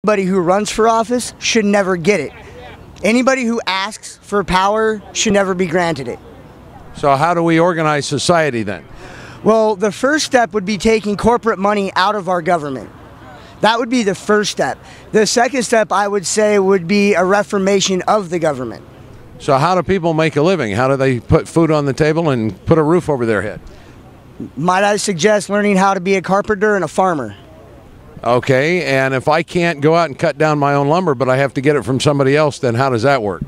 Anybody who runs for office should never get it. Anybody who asks for power should never be granted it. So how do we organize society then? Well, the first step would be taking corporate money out of our government. That would be the first step. The second step, I would say, would be a reformation of the government. So how do people make a living? How do they put food on the table and put a roof over their head? Might I suggest learning how to be a carpenter and a farmer? Okay, and if I can't go out and cut down my own lumber, but I have to get it from somebody else, then how does that work?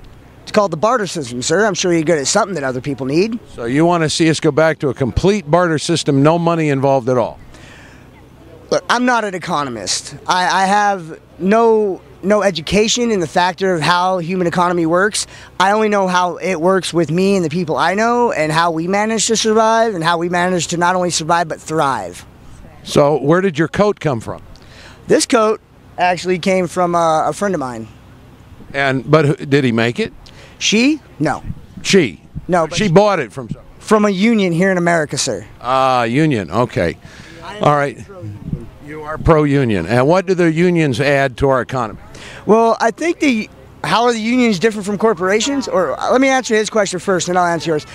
It's called the barter system, sir. I'm sure you're good at something that other people need. So you want to see us go back to a complete barter system, no money involved at all? Look, I'm not an economist. I have no education in the factor of how human economy works. I only know how it works with me and the people I know, and how we manage to survive, and how we manage to not only survive but thrive. So where did your coat come from? This coat actually came from a friend of mine. But did he make it? She? No. She? No. She bought it from someone? From a union here in America, sir. Union. Okay. All right. You are pro-union. And what do the unions add to our economy? Well, I think how are the unions different from corporations? Or let me answer his question first, and I'll answer yours.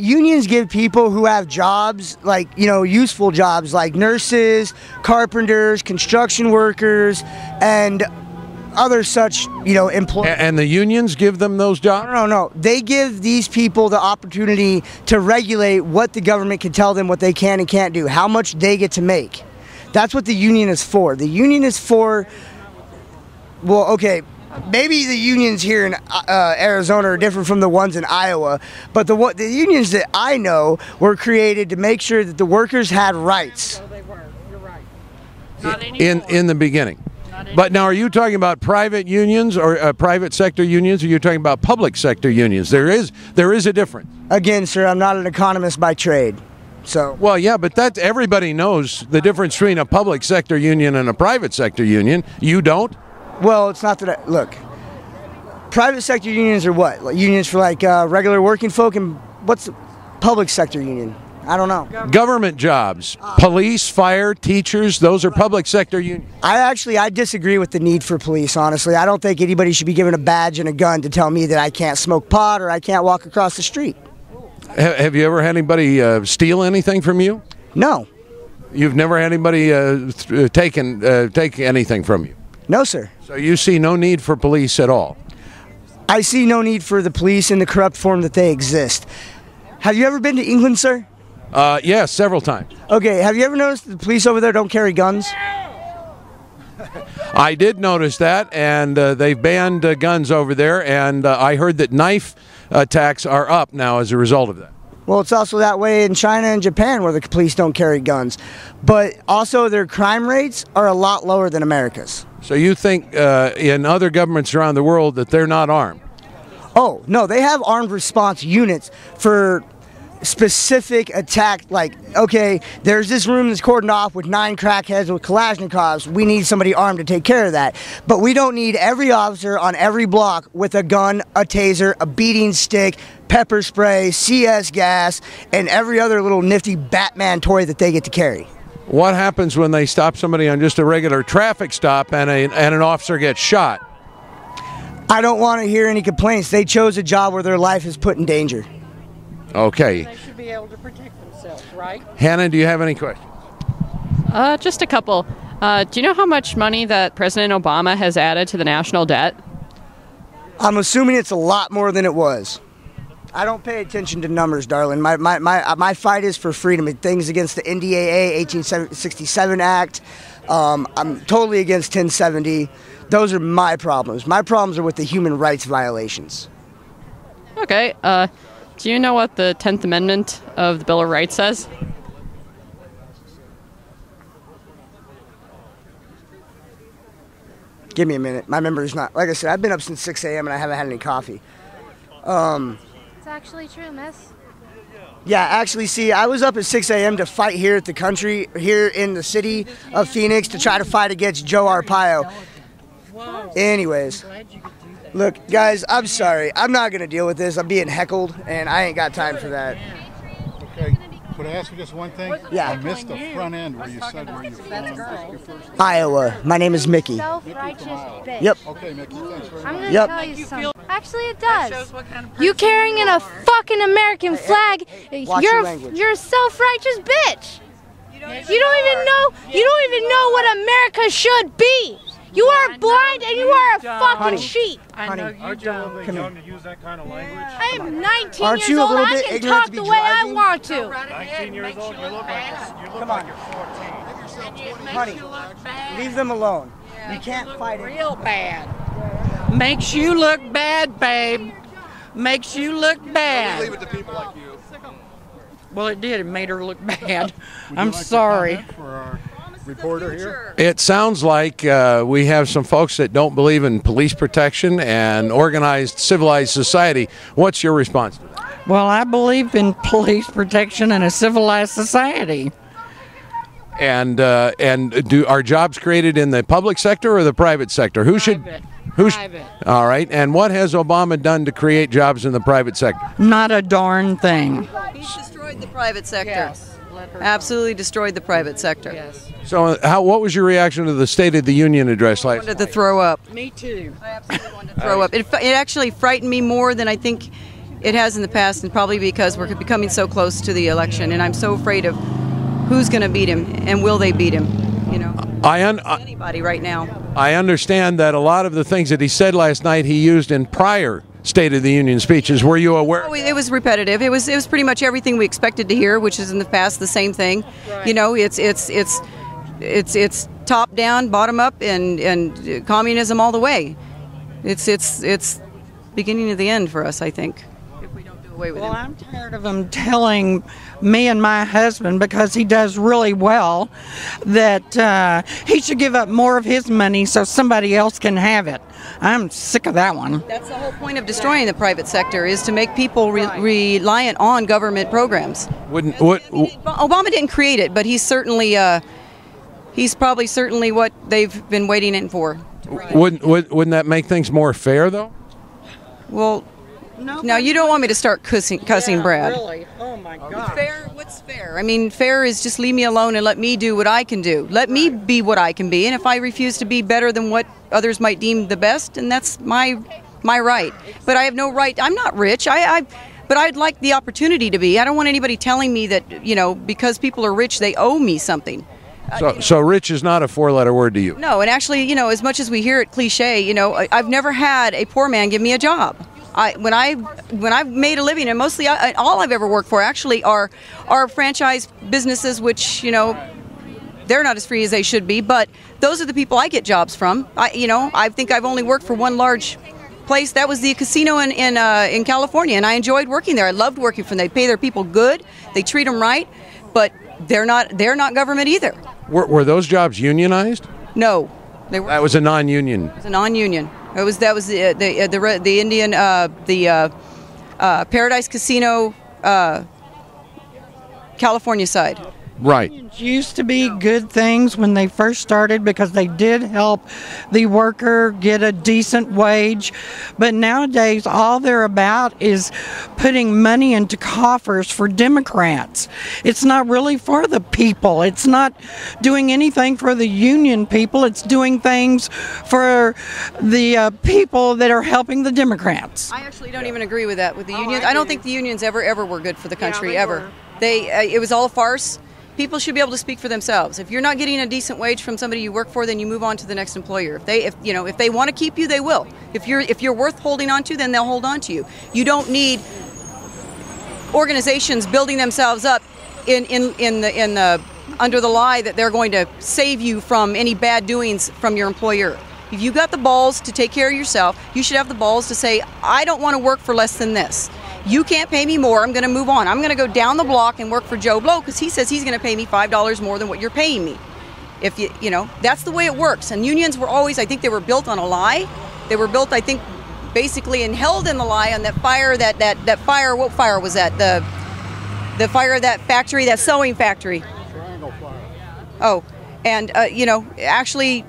Unions give people who have jobs, like, useful jobs, like nurses, carpenters, construction workers, and other such, employees. And the unions give them those jobs? No. They give these people the opportunity to regulate what the government can tell them what they can and can't do, how much they get to make. That's what the union is for. The union is for, well, okay, maybe the unions here in Arizona are different from the ones in Iowa, but the unions that I know were created to make sure that the workers had rights. No, they weren't. You're right. Not anymore. In the beginning. But now, are you talking about private unions or private sector unions, or are you talking about public sector unions? There is a difference. Again, sir, I'm not an economist by trade. So. Well, yeah, but everybody knows the difference between a public sector union and a private sector union. You don't? Well, it's not that look, private sector unions are what? Like unions for regular working folk, and what's the public sector union? I don't know. Government jobs, police, fire, teachers, those are public sector unions. I disagree with the need for police, honestly. I don't think anybody should be given a badge and a gun to tell me that I can't smoke pot or I can't walk across the street. Have you ever had anybody steal anything from you? No. You've never had anybody take anything from you? No, sir. So you see no need for police at all? I see no need for the police in the corrupt form that they exist. Have you ever been to England, sir? Yes, several times. Okay, have you ever noticed the police over there don't carry guns? I did notice that, and they've banned guns over there, and I heard that knife attacks are up now as a result of that. Well, it's also that way in China and Japan, where the police don't carry guns. But also their crime rates are a lot lower than America's. So you think in other governments around the world that they're not armed? Oh, no, they have armed response units for specific attack. Like, okay, there's this room that's cordoned off with 9 crackheads with Kalashnikovs. We need somebody armed to take care of that. But we don't need every officer on every block with a gun, a taser, a beating stick, pepper spray, CS gas, and every other little nifty Batman toy that they get to carry. What happens when they stop somebody on just a regular traffic stop and an officer gets shot? I don't want to hear any complaints. They chose a job where their life is put in danger. Okay. They should be able to protect themselves, right? Hannah, do you have any questions? Just a couple. Do you know how much money that President Obama has added to the national debt? I'm assuming it's a lot more than it was. I don't pay attention to numbers, darling. My fight is for freedom. Things against the NDAA, 1867 Act. I'm totally against 1070. Those are my problems. My problems are with the human rights violations. Okay. Do you know what the 10th Amendment of the Bill of Rights says? Give me a minute. My memory's not... Like I said, I've been up since 6 a.m. and I haven't had any coffee. It's actually true, miss. Yeah, actually, see, I was up at 6 a.m. to fight here at the country, here in the city of Phoenix, to try to fight against Joe Arpaio. Anyways, look, guys, I'm sorry. I'm not going to deal with this. I'm being heckled, and I ain't got time for that. Okay. Could I ask you just one thing? Yeah. I missed the front end where you said where you're from. Iowa. My name is Mickey. Self-righteous bitch. Yep. Okay, Mickey, thanks very I'm much. gonna Yep. tell you something. Actually, it does. You carrying in a fucking American flag. Watch your language. You're a self-righteous bitch. You don't even know what America should be. You are blind and you are a fucking sheep. I know you don't. young to use that kind of language? I am 19 Aren't years you a old. little I bit can ignorant talk to be the way I driving? want to. 19 years old, you look like you're 14. Honey, leave them alone. You can't fight it. Real bad. Makes you look bad, babe. Makes you look bad. Leave it to people like you. Well, it did. It made her look bad. Would you I'm like to sorry. comment for our reporter here. It sounds like we have some folks that don't believe in police protection and organized civilized society. What's your response to that? Well, I believe in police protection and a civilized society. And are jobs created in the public sector or the private sector? Private. All right. And what has Obama done to create jobs in the private sector? Not a darn thing. He's destroyed the private sector. Yes. Let her Absolutely destroyed the private sector. Yes. So, what was your reaction to the State of the Union address I last wanted night? to throw up. Me too. I absolutely wanted to throw up. It actually frightened me more than I think it has in the past, and probably because we're becoming so close to the election, and I'm so afraid of who's going to beat him and will they beat him. You know, anybody right now. I understand that a lot of the things that he said last night he used in prior State of the Union speeches. Were you aware? Oh, it was repetitive. It was pretty much everything we expected to hear, which is in the past the same thing. Right. You know, it's top down, bottom up, and communism all the way. It's beginning of the end for us, I think, if we don't do away with Well, him. I'm tired of him telling me and my husband, because he does really well, that he should give up more of his money so somebody else can have it. I'm sick of that one. That's the whole point of destroying the private sector, is to make people reliant on government programs. Obama didn't create it, but he's certainly he's probably certainly what they've been waiting in for. Wouldn't that make things more fair, though? Well, now you don't want me to start cussing Brad. Really? Oh my God. Fair? What's fair? I mean, fair is just leave me alone and let me do what I can do. Let me be what I can be, and if I refuse to be better than what others might deem the best, and that's my right. But I have no right. I'm not rich. But I'd like the opportunity to be. I don't want anybody telling me that, you know, because people are rich, they owe me something. So rich is not a four-letter word to you? No, and actually, you know, as much as we hear it cliche, you know, I've never had a poor man give me a job. When I've made a living, and mostly all I've ever worked for actually are franchise businesses, which, you know, they're not as free as they should be, but those are the people I get jobs from. I think I've only worked for one large place. That was the casino in California, and I enjoyed working there. I loved working for them. They pay their people good, they treat them right, but they're not government either. Were those jobs unionized? No, they were. That was a non-union. It was a non-union. That was the Indian Paradise Casino, California side. Right. Used to be good things when they first started, because they did help the worker get a decent wage, but nowadays all they're about is putting money into coffers for Democrats. It's not really for the people. It's not doing anything for the union people. It's doing things for the people that are helping the Democrats. I actually don't even agree with that, with the unions. I don't think the unions ever were good for the country, ever. were. It was all a farce. People should be able to speak for themselves. If you're not getting a decent wage from somebody you work for, then you move on to the next employer. If they want to keep you, they will. If you're worth holding on to, then they'll hold on to you. You don't need organizations building themselves up under the lie that they're going to save you from any bad doings from your employer. If you got the balls to take care of yourself, you should have the balls to say, I don't want to work for less than this. You can't pay me more. I'm going to move on. I'm going to go down the block and work for Joe Blow because he says he's going to pay me $5 more than what you're paying me. If you know, that's the way it works. And unions were always, I think they were built on a lie. They were built, I think, basically and held in the lie on that fire, that fire, what fire was that? The fire of that factory, that sewing factory. Triangle fire. Oh, and, you know, actually,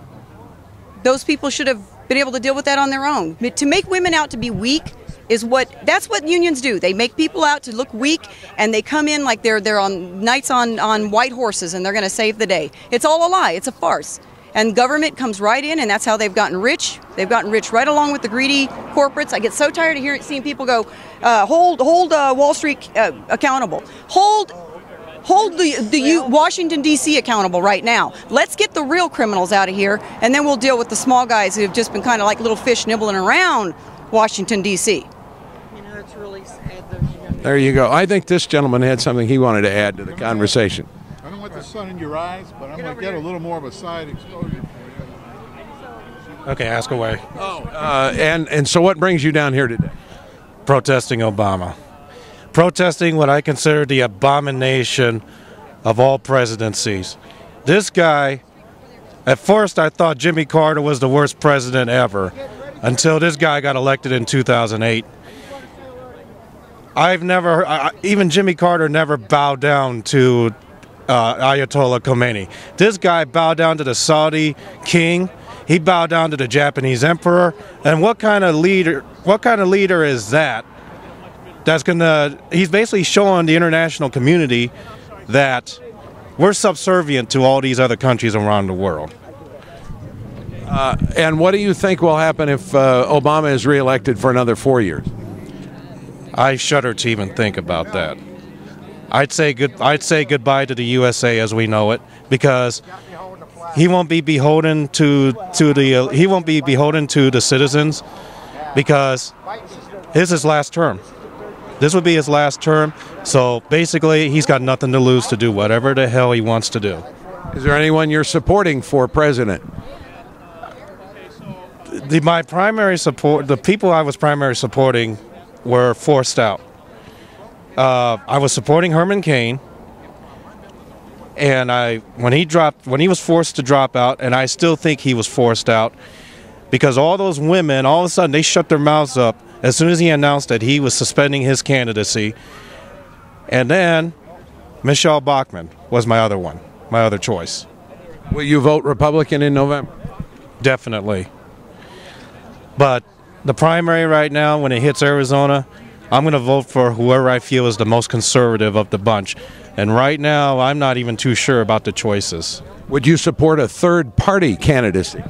those people should have been able to deal with that on their own. To make women out to be weak That's what unions do. They make people out to look weak, and they come in like they're on knights on white horses, and they're going to save the day. It's all a lie. It's a farce. And government comes right in, and that's how they've gotten rich. They've gotten rich right along with the greedy corporates. I get so tired of seeing people go, hold Wall Street accountable. Hold the Washington, D.C. accountable right now. Let's get the real criminals out of here, and then we'll deal with the small guys who have just been kind of like little fish nibbling around Washington, D.C. It's really sad. There you go. I think this gentleman had something he wanted to add to the conversation. I don't want the sun in your eyes, but I'm going to get a little more of a side exposure for you. Okay, ask away. And so what brings you down here today? Protesting Obama. Protesting what I consider the abomination of all presidencies. This guy, at first I thought Jimmy Carter was the worst president ever, until this guy got elected in 2008. Even Jimmy Carter never bowed down to Ayatollah Khomeini. This guy bowed down to the Saudi king. He bowed down to the Japanese emperor. And what kind of leader is that? He's basically showing the international community that we're subservient to all these other countries around the world. And what do you think will happen if Obama is reelected for another 4 years? I shudder to even think about that. I'd say goodbye to the USA as we know it, because he won't be beholden to the citizens, because this is his last term. This would be his last term, so basically he's got nothing to lose to do whatever the hell he wants to do. Is there anyone you're supporting for president? The people I was primarily supporting were forced out. I was supporting Herman Cain, and when he was forced to drop out, and I still think he was forced out, because all those women, all of a sudden, they shut their mouths up as soon as he announced that he was suspending his candidacy. And then Michelle Bachmann was my other choice. Will you vote Republican in November? Definitely. But the primary right now, when it hits Arizona, I'm going to vote for whoever I feel is the most conservative of the bunch. And right now, I'm not even too sure about the choices. Would you support a third-party candidacy?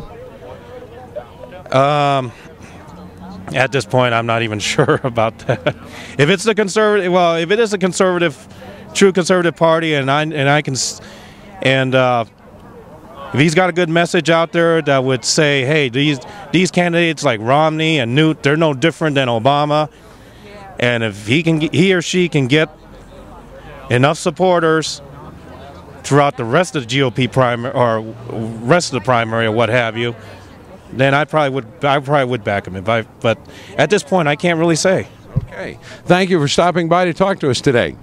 At this point, I'm not even sure about that. If it's the conservative, well, if it is a true conservative party, and if he's got a good message out there that would say, hey, these candidates like Romney and Newt, they're no different than Obama, and if he or she can get enough supporters throughout the rest of the GOP primary or rest of the primary or what have you, then I probably would back him. But at this point, I can't really say. Okay. Thank you for stopping by to talk to us today.